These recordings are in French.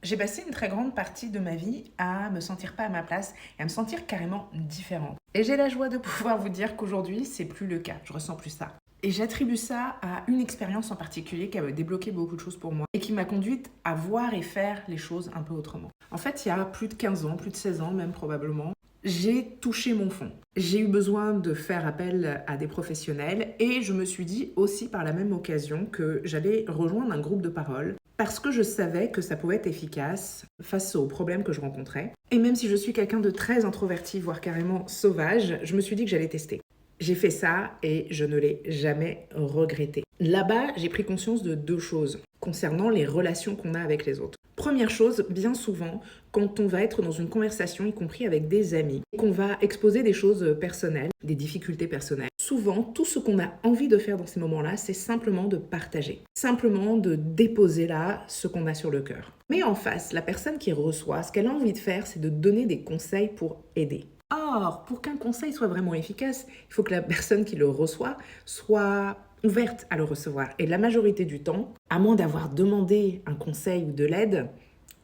J'ai passé une très grande partie de ma vie à me sentir pas à ma place et à me sentir carrément différente. Et j'ai la joie de pouvoir vous dire qu'aujourd'hui, c'est plus le cas. Je ressens plus ça. Et j'attribue ça à une expérience en particulier qui a débloqué beaucoup de choses pour moi et qui m'a conduite à voir et faire les choses un peu autrement. En fait, il y a plus de 15 ans, plus de 16 ans même probablement, j'ai touché mon fond. J'ai eu besoin de faire appel à des professionnels et je me suis dit aussi par la même occasion que j'allais rejoindre un groupe de parole parce que je savais que ça pouvait être efficace face aux problèmes que je rencontrais. Et même si je suis quelqu'un de très introverti, voire carrément sauvage, je me suis dit que j'allais tester. J'ai fait ça et je ne l'ai jamais regretté. Là-bas, j'ai pris conscience de deux choses concernant les relations qu'on a avec les autres. Première chose, bien souvent, quand on va être dans une conversation, y compris avec des amis, et qu'on va exposer des choses personnelles, des difficultés personnelles, souvent, tout ce qu'on a envie de faire dans ces moments-là, c'est simplement de partager, simplement de déposer là ce qu'on a sur le cœur. Mais en face, la personne qui reçoit, ce qu'elle a envie de faire, c'est de donner des conseils pour aider. Or, pour qu'un conseil soit vraiment efficace, il faut que la personne qui le reçoit soit ouverte à le recevoir. Et la majorité du temps, à moins d'avoir demandé un conseil ou de l'aide,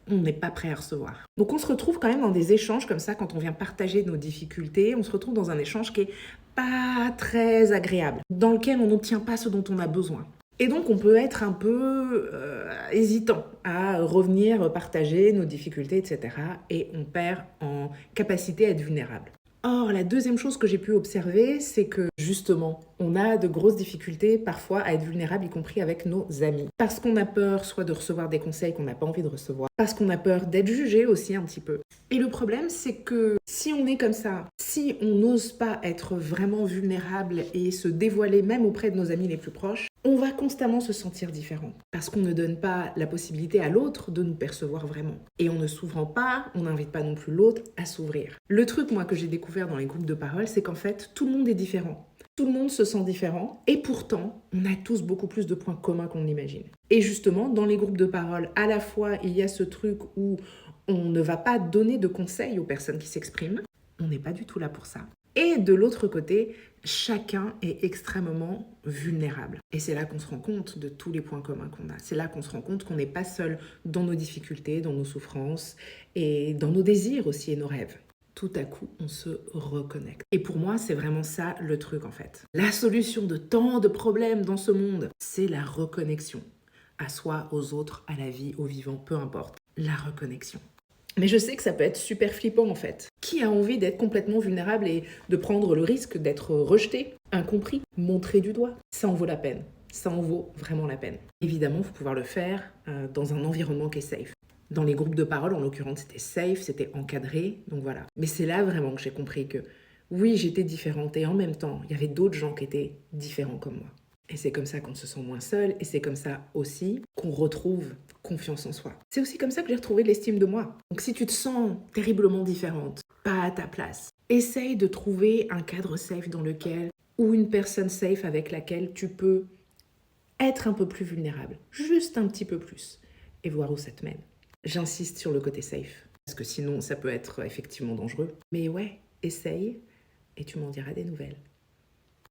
on n'est pas prêt à recevoir. Donc on se retrouve quand même dans des échanges comme ça, quand on vient partager nos difficultés, on se retrouve dans un échange qui est pas très agréable, dans lequel on n'obtient pas ce dont on a besoin. Et donc on peut être un peu hésitant à revenir partager nos difficultés, etc. Et on perd en capacité à être vulnérable. Or, la deuxième chose que j'ai pu observer, c'est que justement, on a de grosses difficultés parfois à être vulnérable, y compris avec nos amis. Parce qu'on a peur soit de recevoir des conseils qu'on n'a pas envie de recevoir, parce qu'on a peur d'être jugé aussi un petit peu. Et le problème, c'est que si on est comme ça, si on n'ose pas être vraiment vulnérable et se dévoiler même auprès de nos amis les plus proches, on va constamment se sentir différent. Parce qu'on ne donne pas la possibilité à l'autre de nous percevoir vraiment. Et en ne s'ouvrant pas, on n'invite pas non plus l'autre à s'ouvrir. Le truc, moi, que j'ai découvert dans les groupes de parole, c'est qu'en fait, tout le monde est différent. Tout le monde se sent différent et pourtant, on a tous beaucoup plus de points communs qu'on l'imagine. Et justement, dans les groupes de parole, à la fois, il y a ce truc où on ne va pas donner de conseils aux personnes qui s'expriment. On n'est pas du tout là pour ça. Et de l'autre côté, chacun est extrêmement vulnérable. Et c'est là qu'on se rend compte de tous les points communs qu'on a. C'est là qu'on se rend compte qu'on n'est pas seul dans nos difficultés, dans nos souffrances et dans nos désirs aussi et nos rêves. Tout à coup, on se reconnecte. Et pour moi, c'est vraiment ça le truc en fait. La solution de tant de problèmes dans ce monde, c'est la reconnexion. À soi, aux autres, à la vie, aux vivants, peu importe. La reconnexion. Mais je sais que ça peut être super flippant en fait. Qui a envie d'être complètement vulnérable et de prendre le risque d'être rejeté, incompris, montré du doigt? Ça en vaut la peine. Ça en vaut vraiment la peine. Évidemment, il faut pouvoir le faire dans un environnement qui est safe. Dans les groupes de parole, en l'occurrence, c'était safe, c'était encadré, donc voilà. Mais c'est là vraiment que j'ai compris que oui, j'étais différente et en même temps, il y avait d'autres gens qui étaient différents comme moi. Et c'est comme ça qu'on se sent moins seul et c'est comme ça aussi qu'on retrouve confiance en soi. C'est aussi comme ça que j'ai retrouvé l'estime de moi. Donc si tu te sens terriblement différente, pas à ta place, essaye de trouver un cadre safe dans lequel, ou une personne safe avec laquelle tu peux être un peu plus vulnérable, juste un petit peu plus, et voir où ça te mène. J'insiste sur le côté safe, parce que sinon ça peut être effectivement dangereux. Mais ouais, essaye et tu m'en diras des nouvelles.